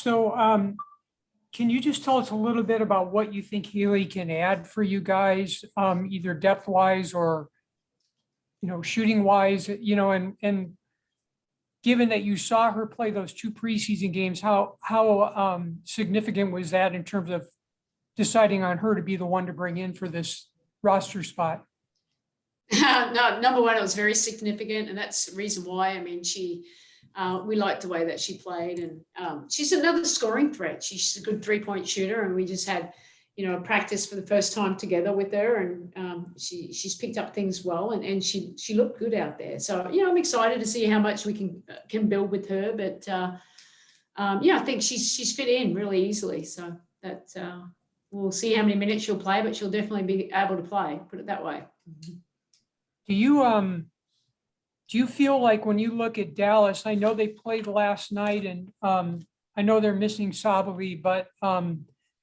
So can you just tell us a little bit about what you think Haley can add for you guys, either depth wise or, shooting wise, and given that you saw her play those two preseason games, how significant was that in terms of deciding on her to be the one to bring in for this roster spot? No, number one, it was very significant, and that's the reason why. I mean, we liked the way that she played, and she's another scoring threat. She's a good 3-point shooter, and we just had, practice for the first time together with her, and she's picked up things well, and she looked good out there. So, I'm excited to see how much we can build with her, but I think she's fit in really easily. So that we'll see how many minutes she'll play, but she'll definitely be able to play. Put it that way. Do you feel like when you look at Dallas, I know they played last night, and I know they're missing Sabali, but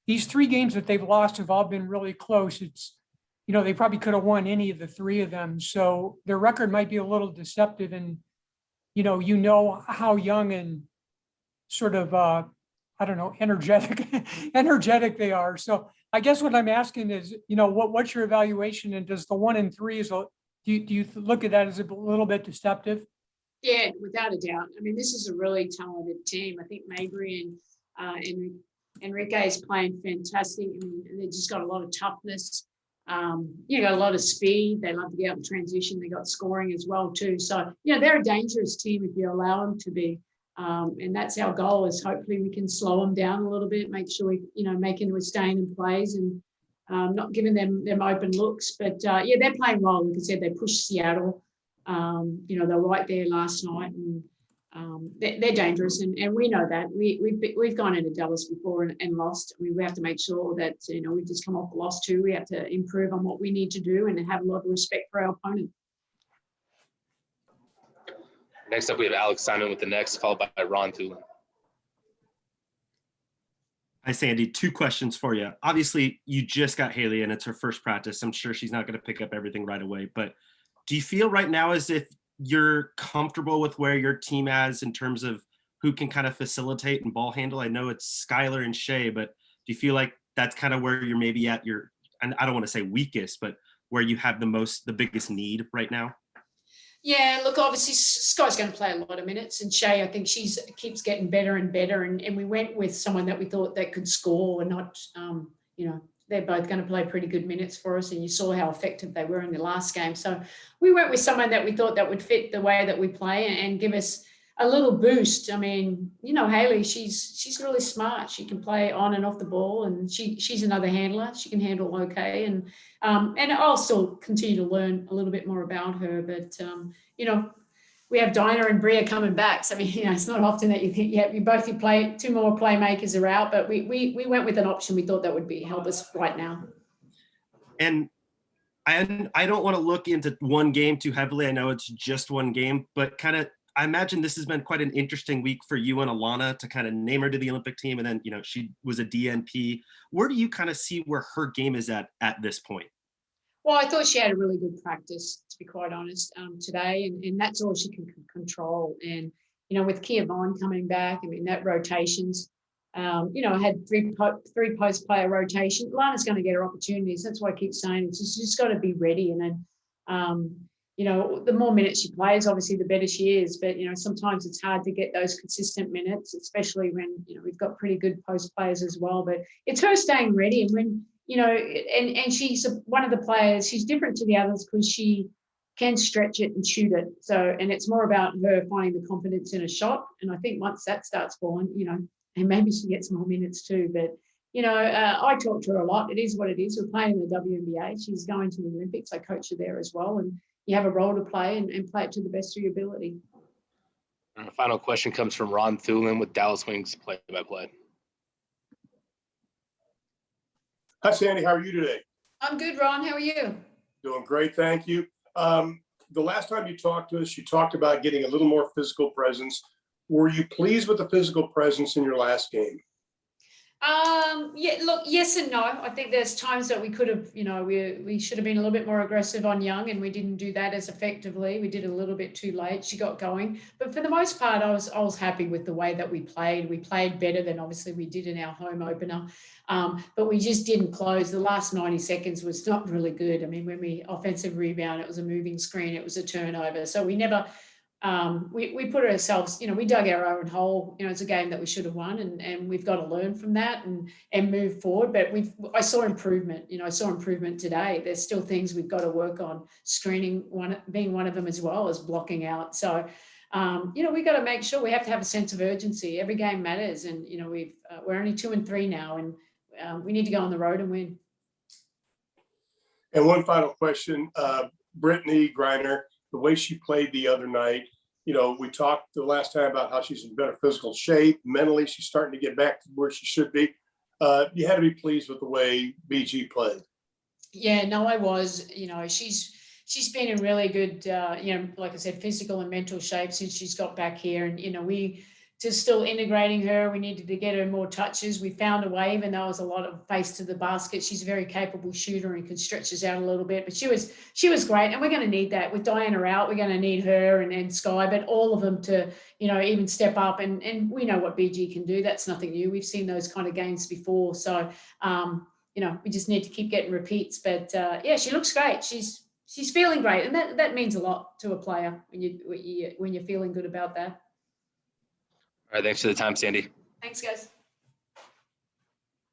these 3 games that they've lost have all been really close. It's, they probably could have won any of the 3 of them. So their record might be a little deceptive, and how young and sort of I don't know, energetic they are. So I guess what I'm asking is, what's your evaluation, and does the 1 and 3 do you look at that as a little bit deceptive? Yeah, without a doubt. I mean, this is a really talented team. I think Mabry and Enrique is playing fantastic. I mean, they've just got a lot of toughness. Got a lot of speed. They love to get out in transition. They got scoring as well too. So, they're a dangerous team if you allow them to be. And that's our goal, is hopefully we can slow them down a little bit, make sure we, making withstanding plays and not giving them open looks. But they're playing well. Like I said, they pushed Seattle. They're right there last night, and they're dangerous, and we know that. We've gone into Dallas before and lost. I mean, we have to make sure that we've just come off the loss too. We have to improve on what we need to do and have a lot of respect for our opponent. Next up, we have Alex Simon with the next, followed by Ron Thulin. Hi, Sandy. 2 questions for you. Obviously, you just got Haley, and it's her first practice. I'm sure she's not going to pick up everything right away. But do you feel right now as if you're comfortable with where your team is in terms of who can kind of facilitate and ball handle? I know it's Skylar and Shea, but do you feel like that's kind of where you're maybe at your, and I don't want to say weakest, but where you have the biggest need right now? Yeah, look, obviously Sky's going to play a lot of minutes, and Shea, I think keeps getting better and better, and we went with someone that we thought that could score, and not, they're both going to play pretty good minutes for us, and you saw how effective they were in the last game. So we went with someone that we thought that would fit the way that we play and give us a little boost. I mean, Haley, she's really smart. She can play on and off the ball, and she's another handler. She can handle okay, and I'll still continue to learn a little bit more about her. But we have Dinah and Bria coming back. So I mean, it's not often that you think you play 2 more playmakers are out, but we went with an option we thought that would help us right now. And I don't want to look into one game too heavily. I know it's just one game, but I imagine this has been quite an interesting week for you and Alana to kind of name her to the Olympic team. And then, she was a DNP. Where do you kind of see where her game is at this point? Well, I thought she had a really good practice, to be quite honest, today. And that's all she can control. And, with Kia Vaughn coming back, I mean, that rotations, I had three post player rotation. Alana's going to get her opportunities. That's why I keep saying she's just got to be ready. And then, the more minutes she plays, obviously, the better she is. But, sometimes it's hard to get those consistent minutes, especially when, we've got pretty good post players as well. But it's her staying ready. And when, and she's one of the players, she's different to the others because she can stretch it and shoot it. So, and it's more about her finding the confidence in a shot. And I think once that starts falling, and maybe she gets more minutes too. But, I talk to her a lot. It is what it is. We're playing in the WNBA. She's going to the Olympics. I coach her there as well. And you have a role to play and play it to the best of your ability. And our final question comes from Ron Thulin with Dallas Wings play-by-play. Hi, Sandy. How are you today? I'm good, Ron. How are you? Doing great. Thank you. The last time you talked to us, you talked about getting a little more physical presence. Were you pleased with the physical presence in your last game? Yeah, look, yes and no. I think there's times that we could have, we should have been a little bit more aggressive on Young, and we didn't do that as effectively. We did it a little bit too late. She got going, but for the most part, I was happy with the way that we played. We played better than obviously we did in our home opener, but we just didn't close. The last 90 seconds was not really good. I mean, when we offensive rebound, it was a moving screen, it was a turnover, so we never. We put ourselves, we dug our own hole. It's a game that we should have won, and we've got to learn from that and move forward. But I saw improvement. I saw improvement today. There's still things we've got to work on. Screening being one of them, as well as blocking out. So, we got to make sure we have to have a sense of urgency. Every game matters, and we're only 2-3 now, and we need to go on the road and win. And one final question, Brittany Griner, the way she played the other night, we talked the last time about how she's in better physical shape. Mentally, she's starting to get back to where she should be. You had to be pleased with the way BG played. Yeah, no, I was. She's been in really good, like I said, physical and mental shape since she's got back here. And, we just still integrating her. We needed to get her more touches. We found a way, even though it was a lot of face to the basket. She's a very capable shooter and can stretch us out a little bit. But she was great. And we're going to need that. With Diana out, we're going to need her and Sky, but all of them to, even step up. And we know what BG can do. That's nothing new. We've seen those kind of games before. So, we just need to keep getting repeats. But, yeah, she looks great. She's feeling great. And that means a lot to a player when you're feeling good about that. All right, thanks for the time, Sandy. Thanks, guys.